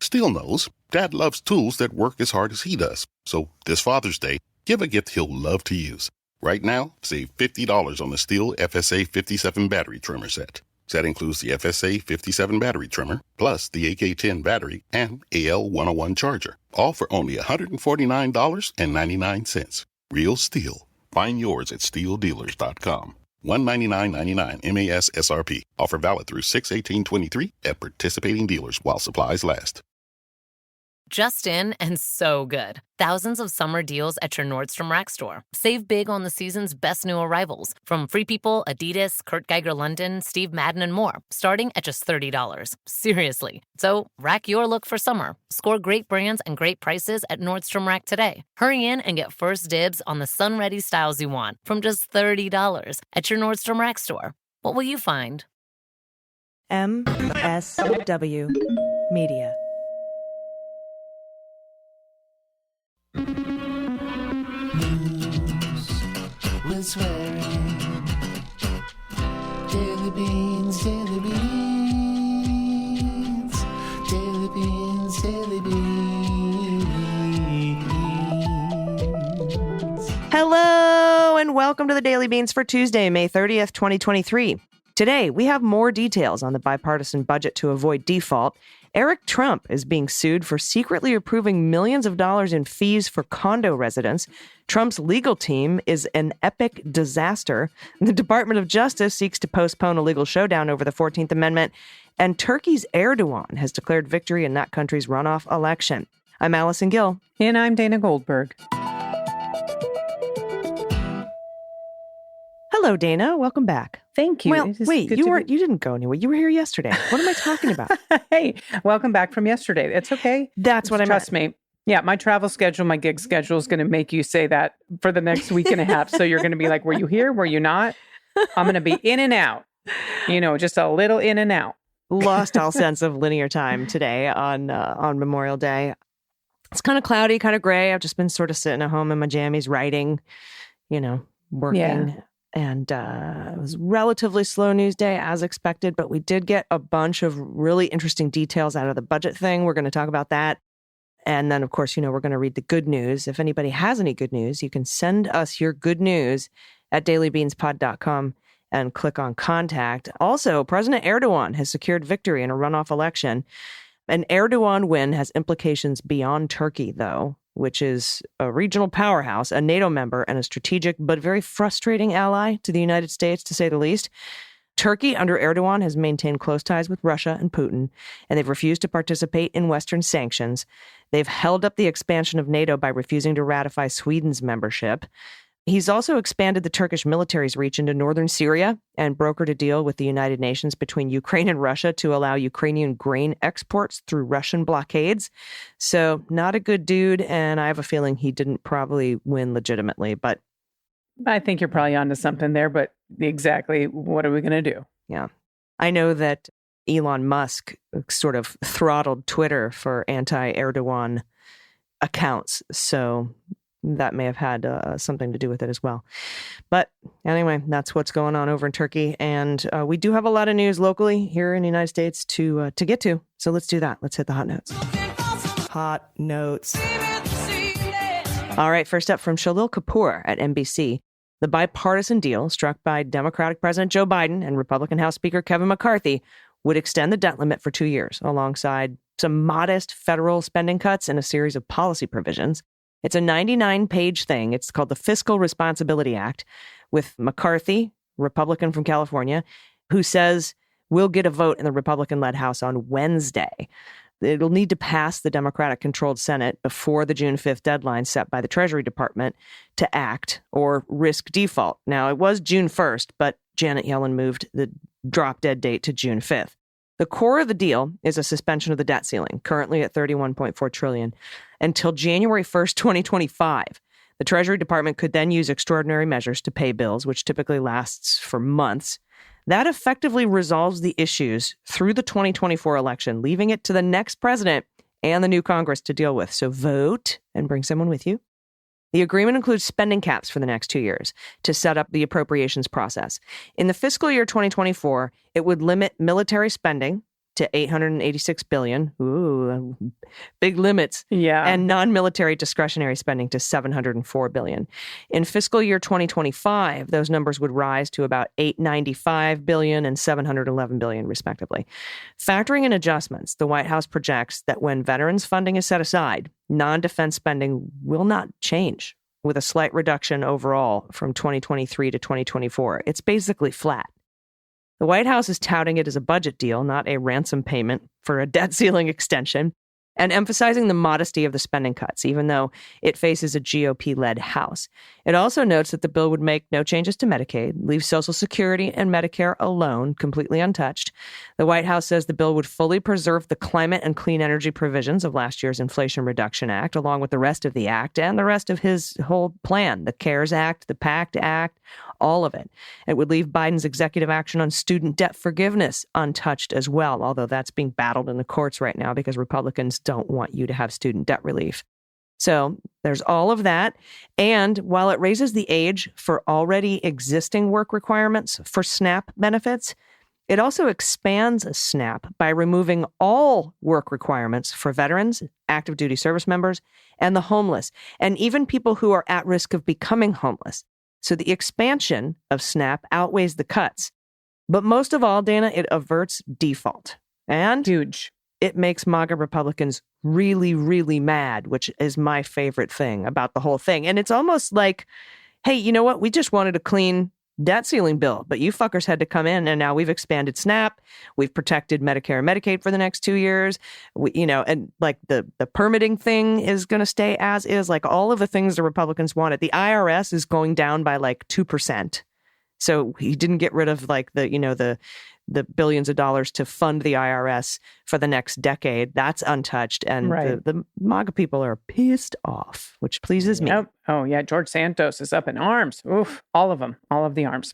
Steele knows Dad loves tools that work as hard as he does. So this Father's Day, give a gift he'll love to use. Right now, save $50 on the Steele FSA 57 battery trimmer set. That includes the FSA 57 battery trimmer, plus the AK-10 battery and AL101 charger. All for only $149.99. Real Steele. Find yours at SteelDealers.com. $199.99 MAS SRP. Offer valid through 6/18/23 at participating dealers while supplies last. Just in and so good. Thousands of summer deals at your Nordstrom Rack store. Save big on the season's best new arrivals. From Free People, Adidas, Kurt Geiger London, Steve Madden, and more. Starting at just $30. Seriously. So rack your look for summer. Score great brands and great prices at Nordstrom Rack today. Hurry in and get first dibs on the sun-ready styles you want from just $30 at your Nordstrom Rack store. What will you find? MSW Media. We're swearing. Daily beans, daily beans. Daily beans, daily beans. Hello and welcome to the Daily Beans for Tuesday, May 30th, 2023. Today, we have more details on the bipartisan budget to avoid default. Eric Trump is being sued for secretly approving millions of dollars in fees for condo residents. Trump's legal team is an epic disaster. The Department of Justice seeks to postpone a legal showdown over the 14th Amendment. And Turkey's Erdogan has declared victory in that country's runoff election. I'm Allison Gill. And I'm Dana Goldberg. Hello, Dana. Welcome back. Thank you. Well, wait, you didn't go anywhere. You were here yesterday. What am I talking about? Hey, welcome back from yesterday. It's okay. That's what I meant. Trust me. Yeah, my travel schedule, my gig schedule is going to make you say that for the next week and a half. So you're going to be like, were you here? Were you not? I'm going to be in and out. You know, just a little in and out. Lost all sense of linear time today on Memorial Day. It's kind of cloudy, kind of gray. I've just been sort of sitting at home in my jammies, writing, working. Yeah. And it was a relatively slow news day as expected, but we did get a bunch of really interesting details out of the budget thing. We're going to talk about that. And then, of course, we're going to read the good news. If anybody has any good news, you can send us your good news at dailybeanspod.com and click on contact. Also, President Erdogan has secured victory in a runoff election. An Erdogan win has implications beyond Turkey, though, which is a regional powerhouse, a NATO member, and a strategic but very frustrating ally to the United States, to say the least. Turkey, under Erdogan, has maintained close ties with Russia and Putin, and they've refused to participate in Western sanctions. They've held up the expansion of NATO by refusing to ratify Sweden's membership. He's also expanded the Turkish military's reach into northern Syria and brokered a deal with the United Nations between Ukraine and Russia to allow Ukrainian grain exports through Russian blockades. So not a good dude, and I have a feeling he didn't probably win legitimately, but I think you're probably onto something there, but exactly what are we going to do? Yeah. I know that Elon Musk sort of throttled Twitter for anti-Erdogan accounts, so that may have had something to do with it as well. But anyway, that's what's going on over in Turkey. And we do have a lot of news locally here in the United States to get to. So let's do that. Let's hit the hot notes. Hot notes. All right, first up from Shalil Kapoor at NBC. The bipartisan deal struck by Democratic President Joe Biden and Republican House Speaker Kevin McCarthy would extend the debt limit for 2 years, alongside some modest federal spending cuts and a series of policy provisions. It's a 99-page thing. It's called the Fiscal Responsibility Act, with McCarthy, Republican from California, who says we'll get a vote in the Republican-led House on Wednesday. It'll need to pass the Democratic-controlled Senate before the June 5th deadline set by the Treasury Department to act or risk default. Now, it was June 1st, but Janet Yellen moved the drop-dead date to June 5th. The core of the deal is a suspension of the debt ceiling, currently at $31.4 trillion, until January 1st, 2025. The Treasury Department could then use extraordinary measures to pay bills, which typically lasts for months. That effectively resolves the issues through the 2024 election, leaving it to the next president and the new Congress to deal with. So vote and bring someone with you. The agreement includes spending caps for the next 2 years to set up the appropriations process. In the fiscal year 2024, it would limit military spending to $886 billion. Ooh, big limits. Yeah. And non-military discretionary spending to $704 billion. In fiscal year 2025, those numbers would rise to about $895 billion and $711 billion, respectively. Factoring in adjustments, the White House projects that when veterans funding is set aside, non-defense spending will not change, with a slight reduction overall from 2023 to 2024. It's basically flat. The White House is touting it as a budget deal, not a ransom payment for a debt ceiling extension, and emphasizing the modesty of the spending cuts, even though it faces a GOP-led House. It also notes that the bill would make no changes to Medicaid, leave Social Security and Medicare alone, completely untouched. The White House says the bill would fully preserve the climate and clean energy provisions of last year's Inflation Reduction Act, along with the rest of the act and the rest of his whole plan, the CARES Act, the PACT Act, all of it. It would leave Biden's executive action on student debt forgiveness untouched as well, although that's being battled in the courts right now because Republicans don't want you to have student debt relief. So there's all of that. And while it raises the age for already existing work requirements for SNAP benefits, it also expands SNAP by removing all work requirements for veterans, active duty service members, and the homeless, and even people who are at risk of becoming homeless. So the expansion of SNAP outweighs the cuts. But most of all, Dana, it averts default. And Huge. It makes MAGA Republicans really, really mad, which is my favorite thing about the whole thing. And it's almost like, hey, you know what? We just wanted a clean debt ceiling bill, but you fuckers had to come in, and now we've expanded SNAP. We've protected Medicare and Medicaid for the next 2 years. And like the permitting thing is going to stay as is, like all of the things the Republicans wanted. The IRS is going down by like 2%. So he didn't get rid of like the billions of dollars to fund the IRS for the next decade. That's untouched. And Right. the MAGA people are pissed off, which pleases me. Yep. Oh, yeah. George Santos is up in arms. Oof. All of them. All of the arms.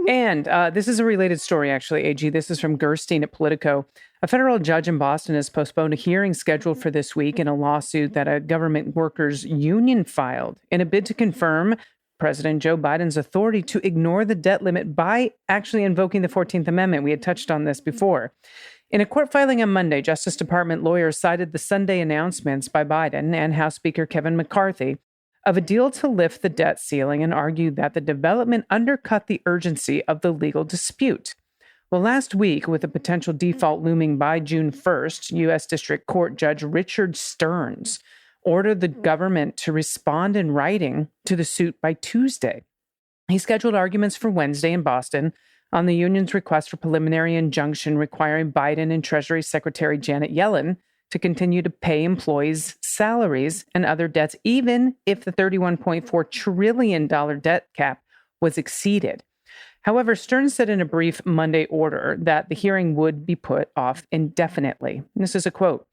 And this is a related story, actually, AG. This is from Gerstein at Politico. A federal judge in Boston has postponed a hearing scheduled for this week in a lawsuit that a government workers union filed in a bid to confirm President Joe Biden's authority to ignore the debt limit by actually invoking the 14th Amendment. We had touched on this before. In a court filing on Monday, Justice Department lawyers cited the Sunday announcements by Biden and House Speaker Kevin McCarthy of a deal to lift the debt ceiling and argued that the development undercut the urgency of the legal dispute. Well, last week, with a potential default looming by June 1st, U.S. District Court Judge Richard Stearns ordered the government to respond in writing to the suit by Tuesday. He scheduled arguments for Wednesday in Boston on the union's request for preliminary injunction requiring Biden and Treasury Secretary Janet Yellen to continue to pay employees' salaries and other debts, even if the $31.4 trillion debt cap was exceeded. However, Stearns said in a brief Monday order that the hearing would be put off indefinitely. And this is a quote.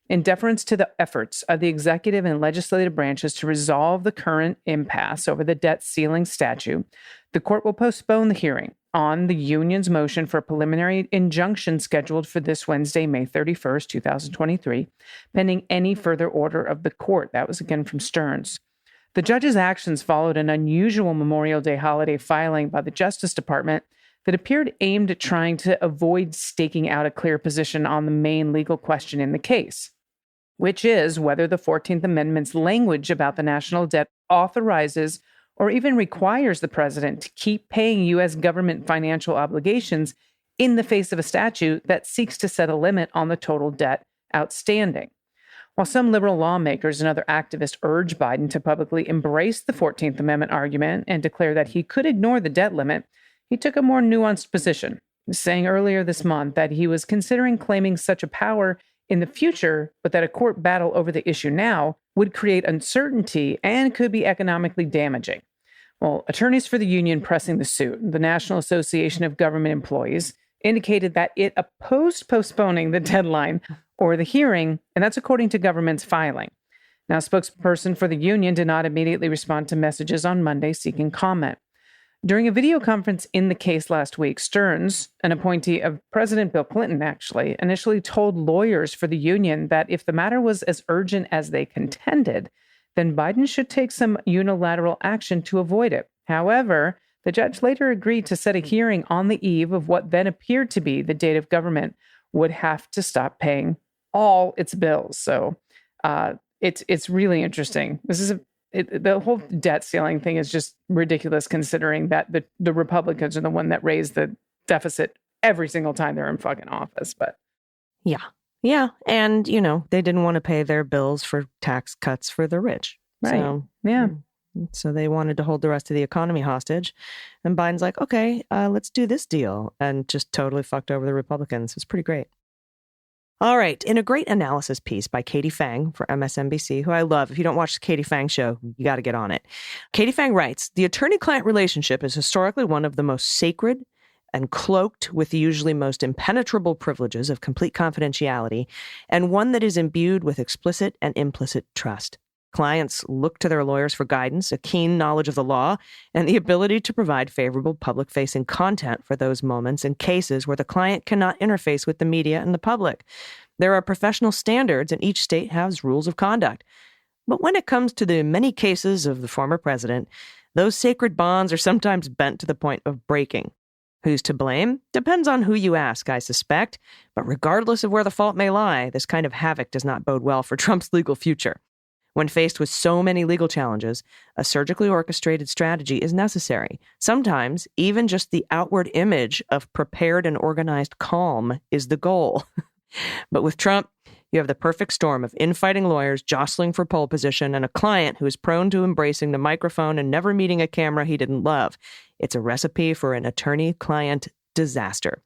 In deference to the efforts of the executive and legislative branches to resolve the current impasse over the debt ceiling statute, the court will postpone the hearing on the union's motion for a preliminary injunction scheduled for this Wednesday, May 31st, 2023, pending any further order of the court. That was again from Stearns. The judge's actions followed an unusual Memorial Day holiday filing by the Justice Department that appeared aimed at trying to avoid staking out a clear position on the main legal question in the case, which is whether the 14th Amendment's language about the national debt authorizes or even requires the president to keep paying U.S. government financial obligations in the face of a statute that seeks to set a limit on the total debt outstanding. While some liberal lawmakers and other activists urge Biden to publicly embrace the 14th Amendment argument and declare that he could ignore the debt limit, he took a more nuanced position, saying earlier this month that he was considering claiming such a power in the future, but that a court battle over the issue now would create uncertainty and could be economically damaging. Well, attorneys for the union pressing the suit, the National Association of Government Employees, indicated that it opposed postponing the deadline or the hearing, and that's according to government's filing. Now, a spokesperson for the union did not immediately respond to messages on Monday seeking comment. During a video conference in the case last week, Stearns, an appointee of President Bill Clinton, actually, initially told lawyers for the union that if the matter was as urgent as they contended, then Biden should take some unilateral action to avoid it. However, the judge later agreed to set a hearing on the eve of what then appeared to be the date of government, would have to stop paying all its bills. So it's really interesting. This is the whole debt ceiling thing is just ridiculous, considering that the Republicans are the one that raised the deficit every single time they're in fucking office. But yeah, and they didn't want to pay their bills for tax cuts for the rich, right? So, yeah. So they wanted to hold the rest of the economy hostage. And Biden's like, okay, let's do this deal. And just totally fucked over the Republicans. It's pretty great. All right. In a great analysis piece by Katie Fang for MSNBC, who I love. If you don't watch the Katie Fang show, you got to get on it. Katie Fang writes, the attorney-client relationship is historically one of the most sacred and cloaked with the usually most impenetrable privileges of complete confidentiality, and one that is imbued with explicit and implicit trust. Clients look to their lawyers for guidance, a keen knowledge of the law, and the ability to provide favorable public-facing content for those moments and cases where the client cannot interface with the media and the public. There are professional standards, and each state has rules of conduct. But when it comes to the many cases of the former president, those sacred bonds are sometimes bent to the point of breaking. Who's to blame? Depends on who you ask, I suspect. But regardless of where the fault may lie, this kind of havoc does not bode well for Trump's legal future. When faced with so many legal challenges, a surgically orchestrated strategy is necessary. Sometimes, even just the outward image of prepared and organized calm is the goal. But with Trump, you have the perfect storm of infighting lawyers jostling for pole position and a client who is prone to embracing the microphone and never meeting a camera he didn't love. It's a recipe for an attorney-client disaster.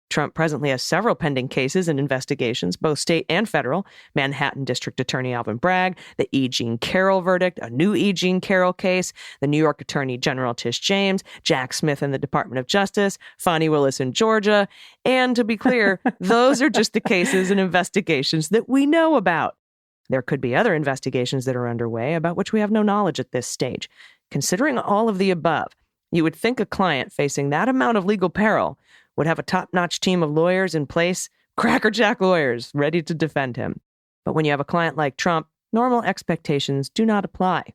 Trump presently has several pending cases and investigations, both state and federal. Manhattan District Attorney Alvin Bragg, the E. Jean Carroll verdict, a new E. Jean Carroll case, the New York Attorney General Tish James, Jack Smith in the Department of Justice, Fani Willis in Georgia. And to be clear, those are just the cases and investigations that we know about. There could be other investigations that are underway about which we have no knowledge at this stage. Considering all of the above, you would think a client facing that amount of legal peril would have a top-notch team of lawyers in place, crackerjack lawyers ready to defend him. But when you have a client like Trump, normal expectations do not apply.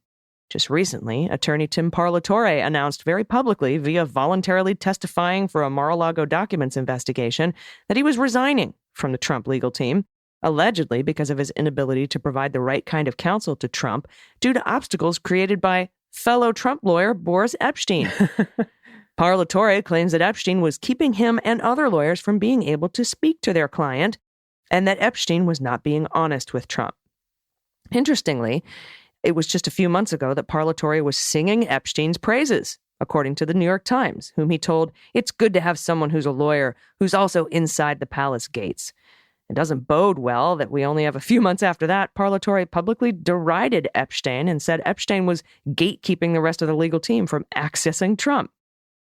Just recently, attorney Tim Parlatore announced very publicly via voluntarily testifying for a Mar-a-Lago documents investigation that he was resigning from the Trump legal team, allegedly because of his inability to provide the right kind of counsel to Trump due to obstacles created by fellow Trump lawyer Boris Epstein. Parlatore claims that Epstein was keeping him and other lawyers from being able to speak to their client, and that Epstein was not being honest with Trump. Interestingly, it was just a few months ago that Parlatore was singing Epstein's praises, according to the New York Times, whom he told, it's good to have someone who's a lawyer who's also inside the palace gates. It doesn't bode well that we only have a few months after that, Parlatore publicly derided Epstein and said Epstein was gatekeeping the rest of the legal team from accessing Trump.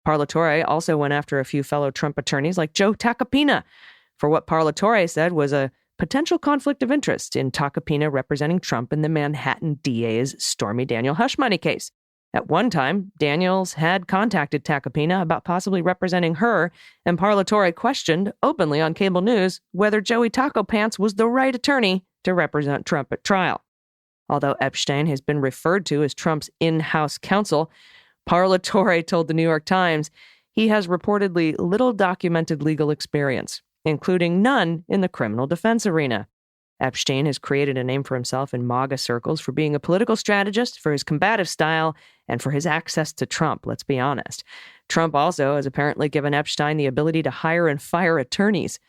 Parlatore also went after a few fellow Trump attorneys like Joe Tacopina for what Parlatore said was a potential conflict of interest in Tacopina representing Trump in the Manhattan DA's Stormy Daniel hush money case. At one time, Daniels had contacted Tacopina about possibly representing her, and Parlatore questioned openly on cable news whether Joey Taco Pants was the right attorney to represent Trump at trial. Although Epstein has been referred to as Trump's in-house counsel, Parlatore told the New York Times he has reportedly little documented legal experience, including none in the criminal defense arena. Epstein has created a name for himself in MAGA circles for being a political strategist, for his combative style, and for his access to Trump, let's be honest. Trump also has apparently given Epstein the ability to hire and fire attorneys.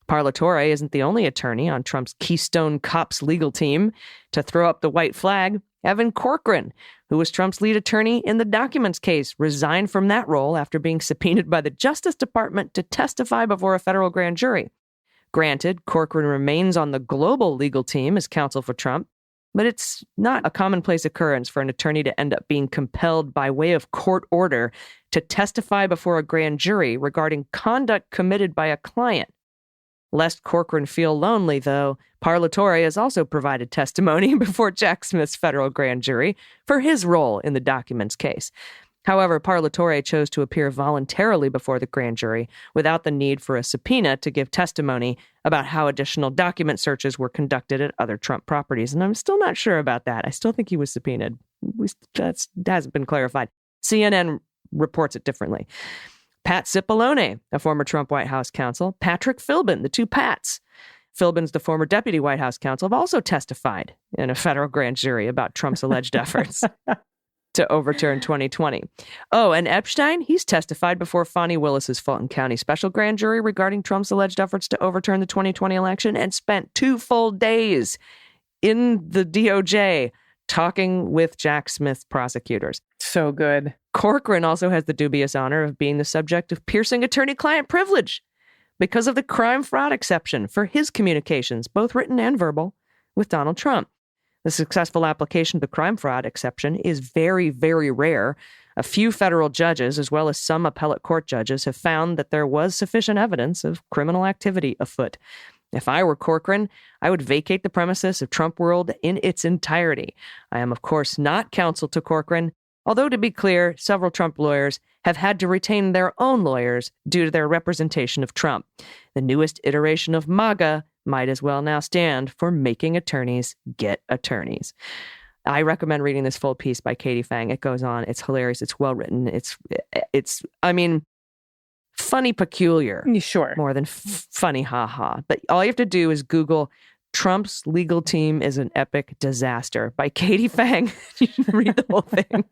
Parlatore isn't the only attorney on Trump's Keystone Cops legal team. To throw up the white flag, Evan Corcoran, who was Trump's lead attorney in the documents case, resigned from that role after being subpoenaed by the Justice Department to testify before a federal grand jury. Granted, Corcoran remains on the global legal team as counsel for Trump, but it's not a commonplace occurrence for an attorney to end up being compelled by way of court order to testify before a grand jury regarding conduct committed by a client. Lest Corcoran feel lonely, though, Parlatore has also provided testimony before Jack Smith's federal grand jury for his role in the documents case. However, Parlatore chose to appear voluntarily before the grand jury without the need for a subpoena to give testimony about how additional document searches were conducted at other Trump properties. And I'm still not sure about that. I still think he was subpoenaed. That hasn't been clarified. CNN reports it differently. Pat Cipollone, a former Trump White House counsel, Patrick Philbin, the two Pats. Philbin's the former deputy White House counsel, have also testified in a federal grand jury about Trump's alleged efforts to overturn 2020. Oh, and Epstein, he's testified before Fani Willis's Fulton County special grand jury regarding Trump's alleged efforts to overturn the 2020 election and spent 2 full days in the DOJ talking with Jack Smith prosecutors. So good. Corcoran also has the dubious honor of being the subject of piercing attorney-client privilege because of the crime fraud exception for his communications, both written and verbal, with Donald Trump. The successful application of the crime fraud exception is very, very rare. A few federal judges, as well as some appellate court judges, have found that there was sufficient evidence of criminal activity afoot. If I were Corcoran, I would vacate the premises of Trump World in its entirety. I am, of course, not counsel to Corcoran, although, to be clear, several Trump lawyers have had to retain their own lawyers due to their representation of Trump. The newest iteration of MAGA might as well now stand for making attorneys get attorneys. I recommend reading this full piece by Katie Fang. It goes on. It's hilarious. It's well written. It's funny peculiar. Sure. More than funny ha-ha. But all you have to do is Google Trump's legal team is an epic disaster by Katie Fang. You should read the whole thing.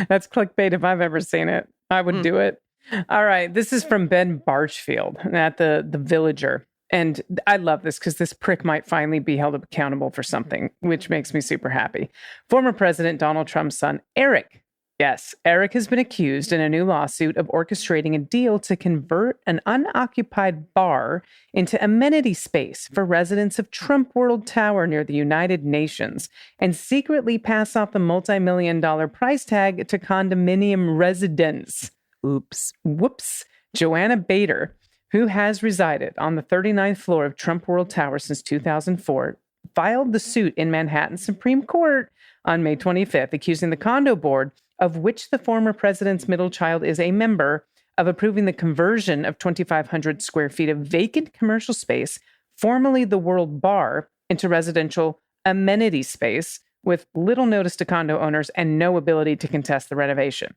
That's clickbait if I've ever seen it. I would do it. All right. This is from Ben Barchfield at the Villager. And I love this because this prick might finally be held accountable for something, which makes me super happy. Former President Donald Trump's son, Eric. Yes, Eric has been accused in a new lawsuit of orchestrating a deal to convert an unoccupied bar into amenity space for residents of Trump World Tower near the United Nations and secretly pass off the multi-million-dollar price tag to condominium residents. Oops. Whoops. Joanna Bader, who has resided on the 39th floor of Trump World Tower since 2004, filed the suit in Manhattan Supreme Court on May 25th, accusing the condo board, of which the former president's middle child is a member, of approving the conversion of 2,500 square feet of vacant commercial space, formerly the World Bar, into residential amenity space with little notice to condo owners and no ability to contest the renovation.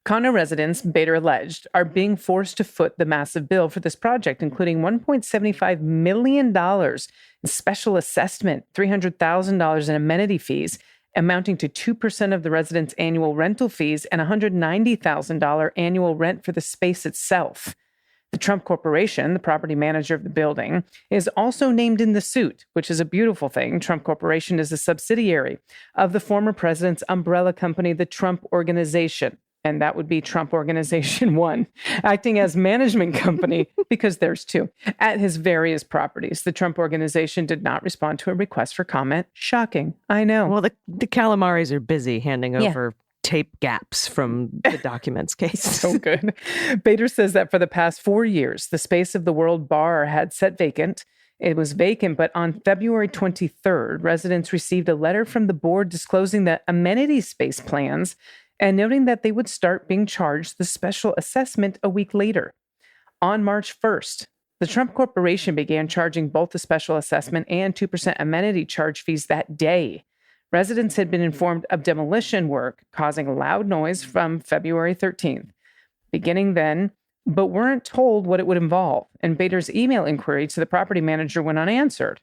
Condo residents, Bader alleged, are being forced to foot the massive bill for this project, including $1.75 million in special assessment, $300,000 in amenity fees, amounting to 2% of the residents' annual rental fees and $190,000 annual rent for the space itself. The Trump Corporation, the property manager of the building, is also named in the suit, which is a beautiful thing. Trump Corporation is a subsidiary of the former president's umbrella company, the Trump Organization. And that would be Trump Organization 1, acting as management company, because there's 2, at his various properties. The Trump Organization did not respond to a request for comment. Shocking. I know. Well, the Calamaris are busy handing over tape gaps from the documents case. So good. Bader says that for the past 4 years, the space of the World Bar had sat vacant. It was vacant, but on February 23rd, residents received a letter from the board disclosing the amenity space plans and noting that they would start being charged the special assessment a week later. On March 1st, the Trump Corporation began charging both the special assessment and 2% amenity charge fees that day. Residents had been informed of demolition work causing loud noise from February 13th, beginning then, but weren't told what it would involve, and Bader's email inquiry to the property manager went unanswered.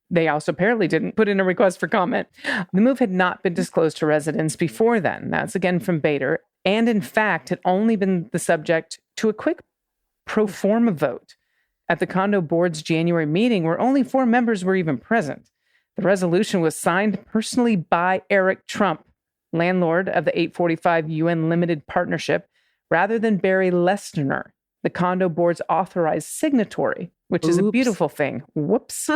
They also apparently didn't put in a request for comment. The move had not been disclosed to residents before then. That's again from Bader. And in fact, had only been the subject to a quick pro forma vote at the condo board's January meeting where only 4 members were even present. The resolution was signed personally by Eric Trump, landlord of the 845 UN Limited Partnership, rather than Barry Lestner, the condo board's authorized signatory, which is a beautiful thing. Whoops.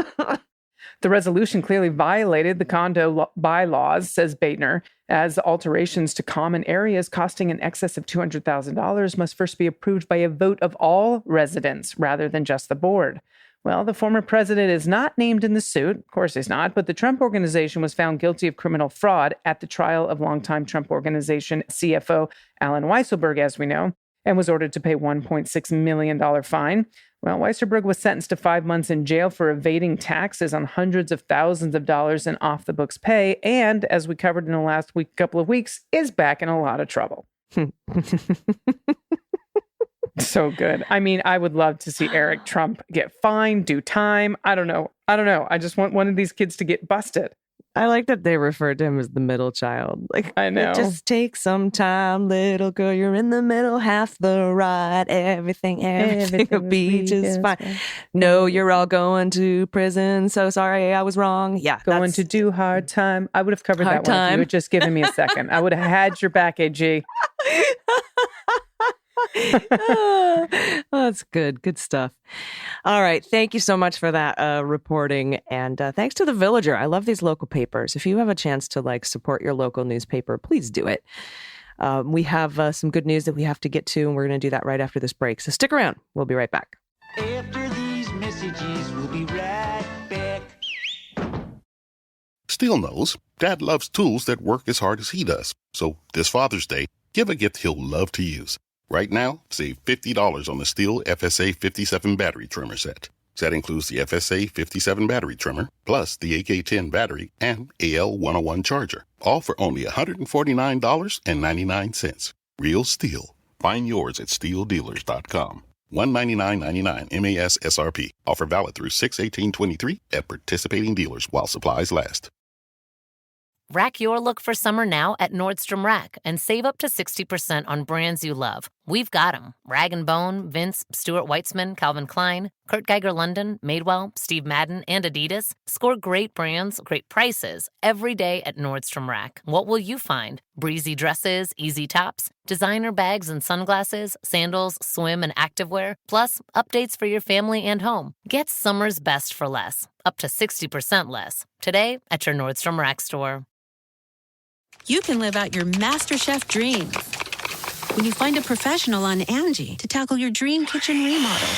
The resolution clearly violated the condo bylaws, says Bader, as alterations to common areas costing in excess of $200,000 must first be approved by a vote of all residents rather than just the board. Well, the former president is not named in the suit. Of course he's not, but the Trump Organization was found guilty of criminal fraud at the trial of longtime Trump Organization CFO Alan Weisselberg, as we know, and was ordered to pay $1.6 million fine. Well, Weisselberg was sentenced to 5 months in jail for evading taxes on hundreds of thousands of dollars in off-the-books pay, and, as we covered in the last couple of weeks, is back in a lot of trouble. So good. I mean, I would love to see Eric Trump get fined, do time. I don't know. I just want one of these kids to get busted. I like that they refer to him as the middle child. Like, I know. It just takes some time, little girl. You're in the middle, half the ride. Everything will be just fine. No, you're all going to prison. So sorry, I was wrong. Yeah, going to do hard time. I would have covered that one if you had just given me a second. I would have had your back, AG. Oh, that's good. Good stuff. All right. Thank you so much for that reporting. And thanks to The Villager. I love these local papers. If you have a chance to support your local newspaper, please do it. We have some good news that we have to get to, and we're going to do that right after this break. So stick around. We'll be right back. After these messages, we'll be right back. Steele knows Dad loves tools that work as hard as he does. So this Father's Day, give a gift he'll love to use. Right now, save $50 on the Stihl FSA 57 battery trimmer set. That includes the FSA 57 battery trimmer, plus the AK10 battery and AL101 charger. All for only $149.99. Real Stihl. Find yours at SteelDealers.com. $199.99 MAS SRP. Offer valid through 6/18/23 at participating dealers while supplies last. Rack your look for summer now at Nordstrom Rack and save up to 60% on brands you love. We've got them. Rag & Bone, Vince, Stuart Weitzman, Calvin Klein, Kurt Geiger London, Madewell, Steve Madden, and Adidas. Score great brands, great prices every day at Nordstrom Rack. What will you find? Breezy dresses, easy tops, designer bags and sunglasses, sandals, swim and activewear, plus updates for your family and home. Get summer's best for less, up to 60% less. Today at your Nordstrom Rack store. You can live out your MasterChef dreams when you find a professional on Angie to tackle your dream kitchen remodel.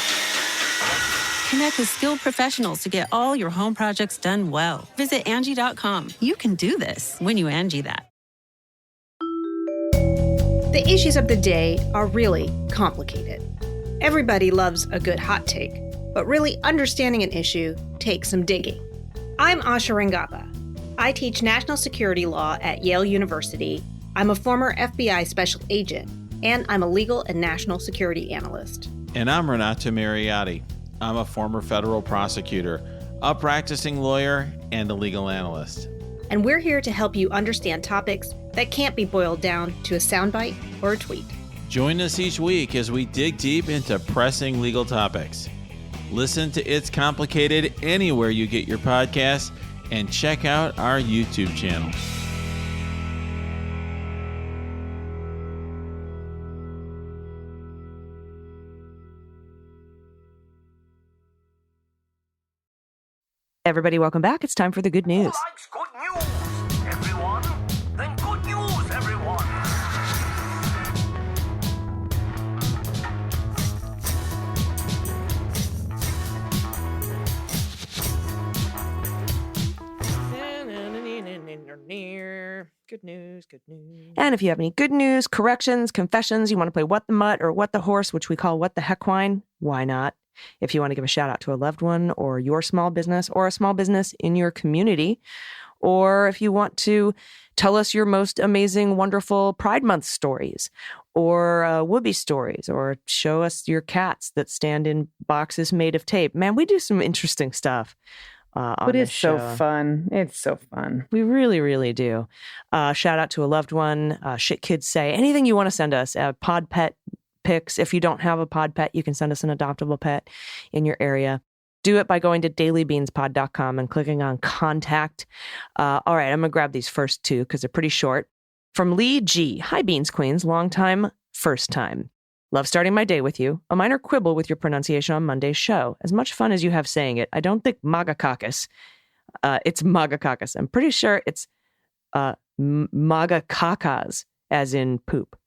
Connect with skilled professionals to get all your home projects done well. Visit Angie.com. You can do this when you Angie that. The issues of the day are really complicated. Everybody loves a good hot take, but really understanding an issue takes some digging. I'm Asha Rangappa. I teach national security law at Yale University. I'm a former FBI special agent, and I'm a legal and national security analyst. And I'm Renato Mariotti. I'm a former federal prosecutor, a practicing lawyer, and a legal analyst. And we're here to help you understand topics that can't be boiled down to a soundbite or a tweet. Join us each week as we dig deep into pressing legal topics. Listen to It's Complicated anywhere you get your podcasts, and check out our YouTube channel. Everybody, welcome back. It's time for the good news. Who likes good news, everyone? Then good news, everyone. Good news, good news. And if you have any good news, corrections, confessions, you want to play What the Mutt or What the Horse, which we call What the Heckwine, why not? If you want to give a shout out to a loved one or your small business or a small business in your community, or if you want to tell us your most amazing, wonderful Pride Month stories or Whoopi stories, or show us your cats that stand in boxes made of tape. Man, we do some interesting stuff. But it's so fun. It's so fun. We really, really do. Shout out to a loved one. Shit kids say. Anything you want to send us. Pod pet pics. If you don't have a pod pet, you can send us an adoptable pet in your area. Do it by going to dailybeanspod.com and clicking on contact. All right, I'm going to grab these first two because they're pretty short. From Lee G. Hi, Beans Queens. Long time, first time. Love starting my day with you. A minor quibble with your pronunciation on Monday's show. As much fun as you have saying it, I don't think Magacaccus. It's Magacaccus. I'm pretty sure it's Magacacas, as in poop.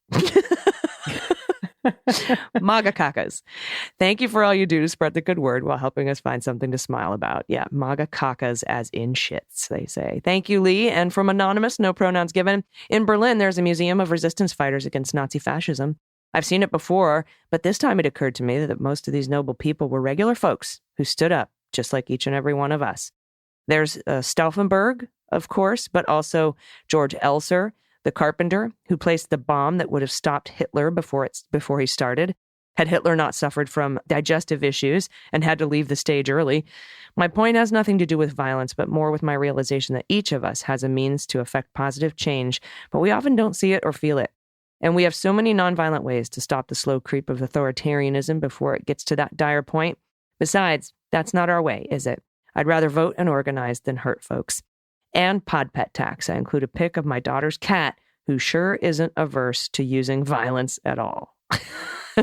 Magacaccas. Thank you for all you do to spread the good word while helping us find something to smile about. Yeah, Magacaccas as in shits, they say. Thank you, Lee. And from Anonymous, no pronouns given. In Berlin, there's a museum of resistance fighters against Nazi fascism. I've seen it before, but this time it occurred to me that most of these noble people were regular folks who stood up, just like each and every one of us. There's Stauffenberg, of course, but also George Elser, the carpenter who placed the bomb that would have stopped Hitler before he started. Had Hitler not suffered from digestive issues and had to leave the stage early? My point has nothing to do with violence, but more with my realization that each of us has a means to affect positive change, but we often don't see it or feel it. And we have so many nonviolent ways to stop the slow creep of authoritarianism before it gets to that dire point. Besides, that's not our way, is it? I'd rather vote and organize than hurt folks. And pod pet tax. I include a pic of my daughter's cat, who sure isn't averse to using violence at all.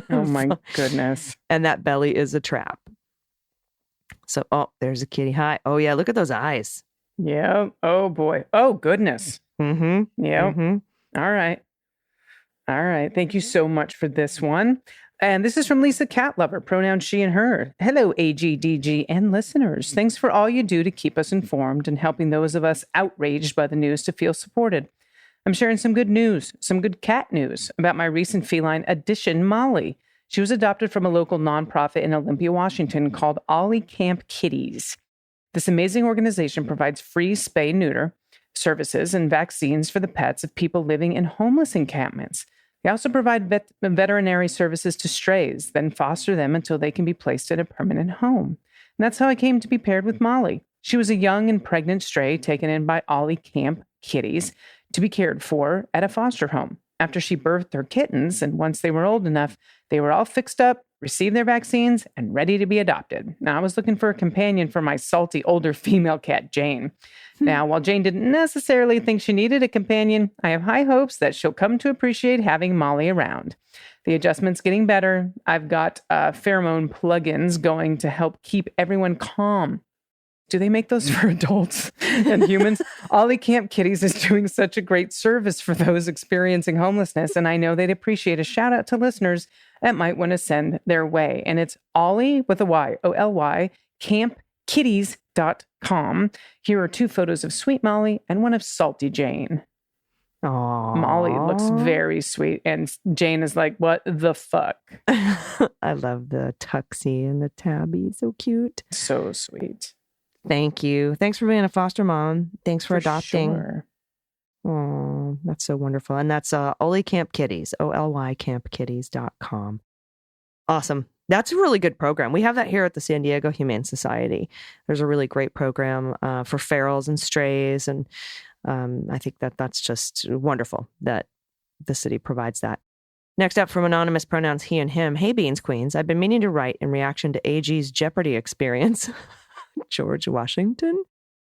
Oh my goodness. And that belly is a trap. So, there's a kitty. Hi. Oh yeah, look at those eyes. Yeah. Oh boy. Oh goodness. Mm-hmm. Yeah. Mm-hmm. All right. All right. Thank you so much for this one. And this is from Lisa Cat Lover, pronouns she and her. Hello, AGDG and listeners. Thanks for all you do to keep us informed and helping those of us outraged by the news to feel supported. I'm sharing some good news, some good cat news about my recent feline addition, Molly. She was adopted from a local nonprofit in Olympia, Washington called Ollie Camp Kitties. This amazing organization provides free spay-neuter services and vaccines for the pets of people living in homeless encampments. They also provide veterinary services to strays, then foster them until they can be placed in a permanent home. And that's how I came to be paired with Molly. She was a young and pregnant stray taken in by Ollie Camp Kitties to be cared for at a foster home. After she birthed her kittens, and once they were old enough, they were all fixed up, received their vaccines, and ready to be adopted. Now, I was looking for a companion for my salty older female cat, Jane. Now, while Jane didn't necessarily think she needed a companion, I have high hopes that she'll come to appreciate having Molly around. The adjustment's getting better. I've got pheromone plugins going to help keep everyone calm. Do they make those for adults and humans? Ollie Camp Kitties is doing such a great service for those experiencing homelessness, and I know they'd appreciate a shout out to listeners that might want to send their way. And it's Ollie with a Y, O-L-Y, campkitties.com. Here are 2 photos of Sweet Molly and one of Salty Jane. Aww. Molly looks very sweet, and Jane is like, what the fuck? I love the tuxie and the tabby. So cute. So sweet. Thank you. Thanks for being a foster mom. Thanks for adopting. Sure. Oh, that's so wonderful. And that's Ollie Camp Kitties, O-L-Y campkitties.com. Awesome. That's a really good program. We have that here at the San Diego Humane Society. There's a really great program for ferals and strays. And I think that's just wonderful that the city provides that. Next up from anonymous pronouns he and him. Hey, Beans Queens. I've been meaning to write in reaction to AG's Jeopardy experience. George Washington.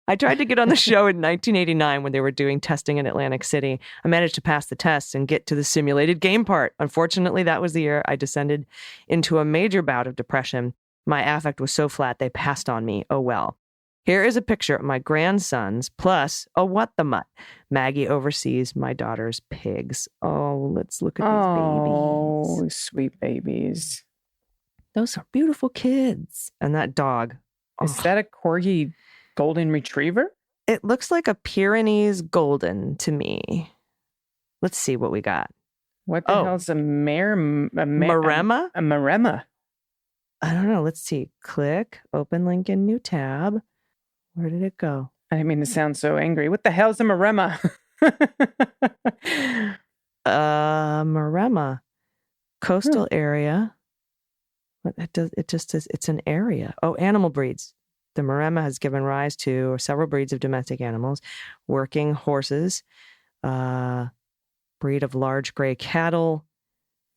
I tried to get on the show in 1989 when they were doing testing in Atlantic City. I managed to pass the test and get to the simulated game part. Unfortunately, that was the year I descended into a major bout of depression. My affect was so flat they passed on me. Oh well. Here is a picture of my grandsons, plus a what the mutt. Maggie oversees my daughter's pigs. Oh, let's look at these babies. Oh, sweet babies. Those are beautiful kids. And that dog. Is that a Corgi golden retriever? It looks like a Pyrenees golden to me. Let's see what we got. What the hell's a Maremma? A Maremma. I don't know. Let's see. Click, open link in new tab. Where did it go? I didn't mean to sound so angry. What the hell's a Maremma? Maremma. Coastal area. It just says it's an area. Oh, animal breeds. The Maremma has given rise to several breeds of domestic animals, working horses, breed of large gray cattle,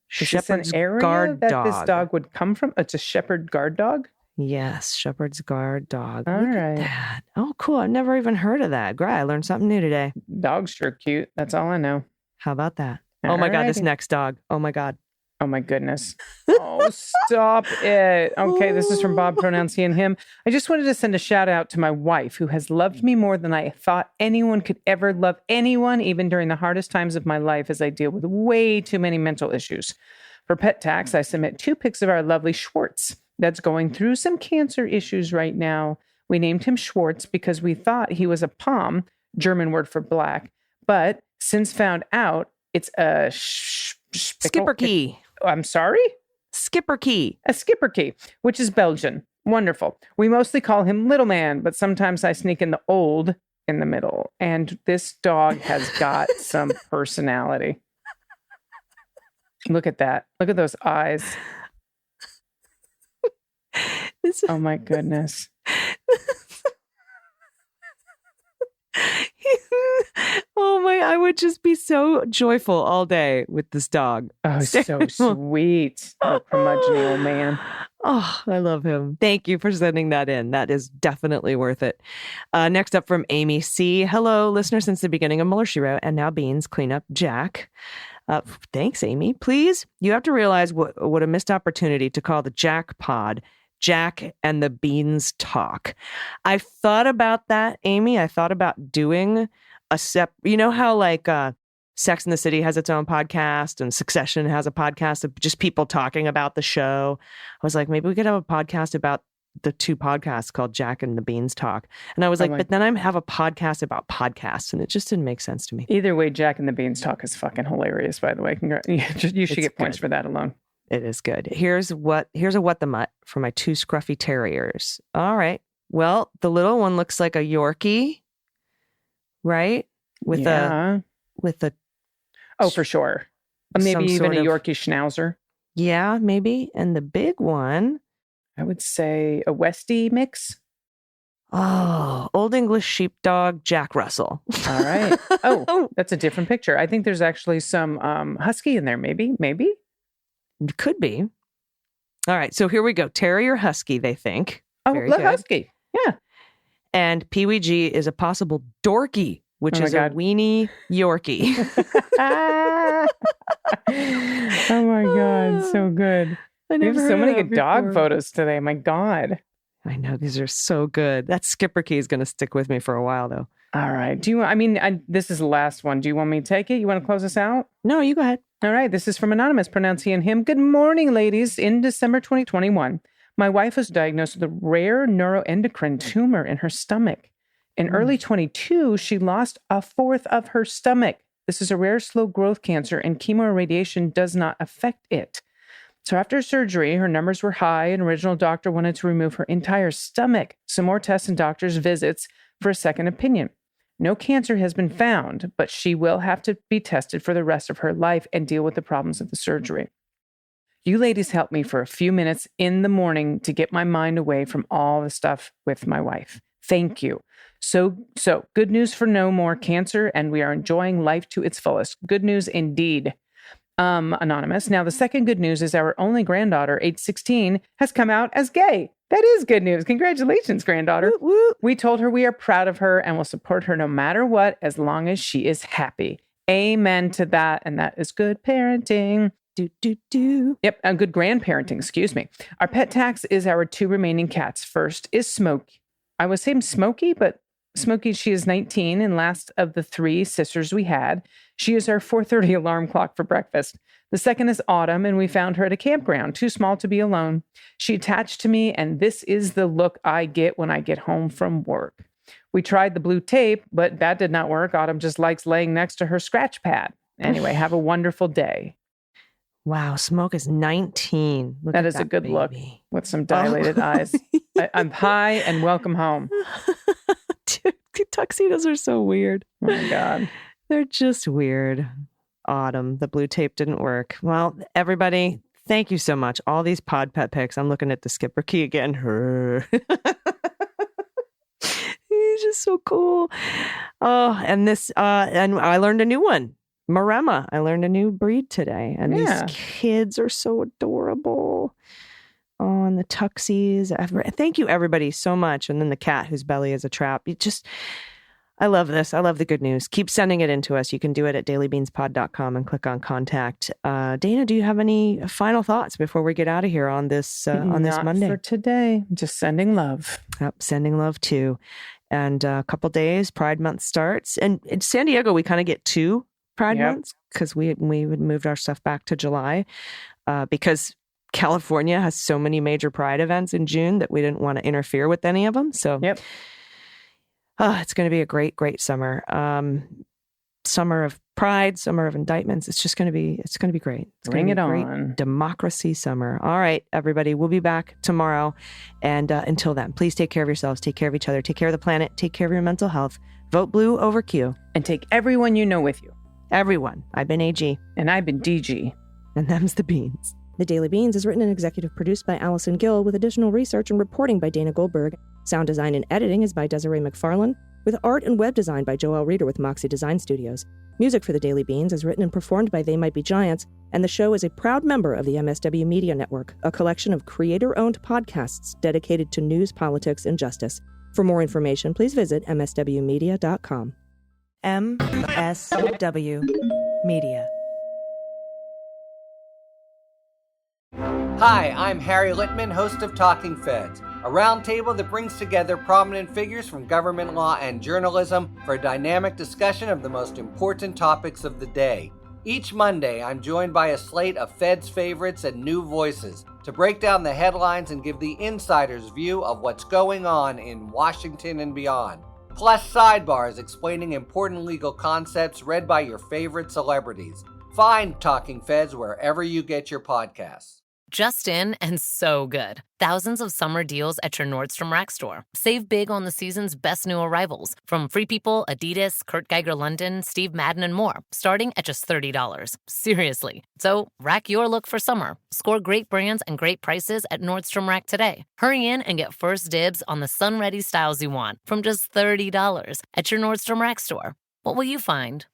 shepherd's guard that dog. This dog would come from? It's a shepherd guard dog? Yes, shepherd's guard dog. All Look right. at that. Oh, cool. I've never even heard of that. Great. I learned something new today. Dog's sure cute. That's all I know. How about that? Oh my God, this next dog. Oh my God. Oh my goodness. Oh, stop it. Okay, this is from Bob, pronouns he and him. I just wanted to send a shout out to my wife, who has loved me more than I thought anyone could ever love anyone, even during the hardest times of my life as I deal with way too many mental issues. For pet tax, I submit 2 pics of our lovely Schwartz that's going through some cancer issues right now. We named him Schwartz because we thought he was a Pom, German word for black, but since found out it's a Skipperkey. I'm sorry? Skipperkey. A Skipperkey, which is Belgian. Wonderful. We mostly call him Little Man, but sometimes I sneak in the old in the middle. And this dog has got some personality. Look at that. Look at those eyes. Oh my goodness. Oh my, I would just be so joyful all day with this dog. Oh, so sweet. Oh, curmudgeon old man. Oh, I love him. Thank you for sending that in. That is definitely worth it. Next up from Amy C. Hello, listener since the beginning of Mueller, She Wrote, and now Beans, cleanup Jack. Thanks, Amy. Please, you have to realize what a missed opportunity to call the Jack Pod Jack and the Beans Talk. I thought about that, Amy. I thought about doing a you know how like Sex and the City has its own podcast and Succession has a podcast of just people talking about the show. I was like, maybe we could have a podcast about the two podcasts called Jack and the Beans Talk. And I was like, but then I have a podcast about podcasts, and it just didn't make sense to me. Either way, Jack and the Beans Talk is fucking hilarious, by the way. You should get points for that alone. It is good. Here's a what the mutt for my two scruffy terriers. All right. Well, the little one looks like a Yorkie, right? With a oh, for sure. Maybe even a Yorkie Schnauzer. Yeah, maybe. And the big one, I would say a Westie mix. Oh, Old English Sheepdog Jack Russell. All right. Oh, that's a different picture. I think there's actually some husky in there. Maybe. It could be. All right. So here we go. Terrier Husky, they think. Oh, look, Husky. Yeah. And Pee Wee G is a possible Dorky, which is a weenie Yorkie. Oh my God. So good. We have so many good dog photos today. My God. I know. These are so good. That skipper key is going to stick with me for a while, though. All right. This is the last one. Do you want me to take it? You want to close us out? No, you go ahead. All right. This is from Anonymous, pronouncing him. Good morning, ladies. In December 2021, my wife was diagnosed with a rare neuroendocrine tumor in her stomach. In early 22, she lost a fourth of her stomach. This is a rare slow growth cancer, and chemo radiation does not affect it. So after surgery, her numbers were high, and original doctor wanted to remove her entire stomach. Some more tests and doctor's visits for a second opinion. No cancer has been found, but she will have to be tested for the rest of her life and deal with the problems of the surgery. You ladies helped me for a few minutes in the morning to get my mind away from all the stuff with my wife. Thank you. So good news for no more cancer, and we are enjoying life to its fullest. Good news indeed. Anonymous. Now, the second good news is our only granddaughter, age 16, has come out as gay. That is good news. Congratulations, granddaughter. Woo, woo. We told her we are proud of her and will support her no matter what, as long as she is happy. Amen to that. And that is good parenting. Yep, good grandparenting, excuse me. Our pet tax is our two remaining cats. First is Smokey. I was saying Smokey, but Smokey, she is 19 and last of the three sisters we had. She is our 4:30 alarm clock for breakfast. The second is Autumn, and we found her at a campground, too small to be alone. She attached to me, and this is the look I get when I get home from work. We tried the blue tape, but that did not work. Autumn just likes laying next to her scratch pad. Anyway, have a wonderful day. Wow, Smoke is 19. That is a good look with some dilated eyes. I'm high and welcome home. Dude, tuxedos are so weird. Oh my God. They're just weird. Autumn, the blue tape didn't work. Well, everybody, thank you so much. All these pod pet pics. I'm looking at the skipper key again. He's just so cool. Oh, and and I learned a new one. Maremma. I learned a new breed today. And these kids are so adorable. Oh, and the tuxies. Thank you, everybody, so much. And then the cat whose belly is a trap. I love this. I love the good news. Keep sending it in to us. You can do it at dailybeanspod.com and click on contact. Dana, do you have any final thoughts before we get out of here on this this Monday? For today. Just sending love. Yep, sending love too. And a couple days, Pride Month starts. And in San Diego, we kind of get 2 Pride months because we had moved our stuff back to July because California has so many major Pride events in June that we didn't want to interfere with any of them. So it's going to be a great, great summer. Summer of Pride, summer of indictments. It's going to be great. Bring it on. Great democracy summer. All right, everybody, we'll be back tomorrow. And until then, please take care of yourselves, take care of each other, take care of the planet, take care of your mental health. Vote blue over Q. And take everyone you know with you. Everyone. I've been AG. And I've been DG. And them's the beans. The Daily Beans is written and executive produced by Allison Gill, with additional research and reporting by Dana Goldberg. Sound design and editing is by Desiree McFarlane, with art and web design by Joelle Reeder with Moxie Design Studios. Music for The Daily Beans is written and performed by They Might Be Giants, and the show is a proud member of the MSW Media Network, a collection of creator-owned podcasts dedicated to news, politics, and justice. For more information, please visit mswmedia.com. MSW Media. Hi, I'm Harry Littman, host of Talking Feds, a roundtable that brings together prominent figures from government law and journalism for a dynamic discussion of the most important topics of the day. Each Monday, I'm joined by a slate of Feds favorites and new voices to break down the headlines and give the insider's view of what's going on in Washington and beyond. Plus sidebars explaining important legal concepts read by your favorite celebrities. Find Talking Feds wherever you get your podcasts. Just in and so good. Thousands of summer deals at your Nordstrom Rack store. Save big on the season's best new arrivals, from Free People, Adidas, Kurt Geiger London, Steve Madden, and more, starting at just $30. Seriously. So rack your look for summer. Score great brands and great prices at Nordstrom Rack today. Hurry in and get first dibs on the sun-ready styles you want from just $30 at your Nordstrom Rack store. What will you find?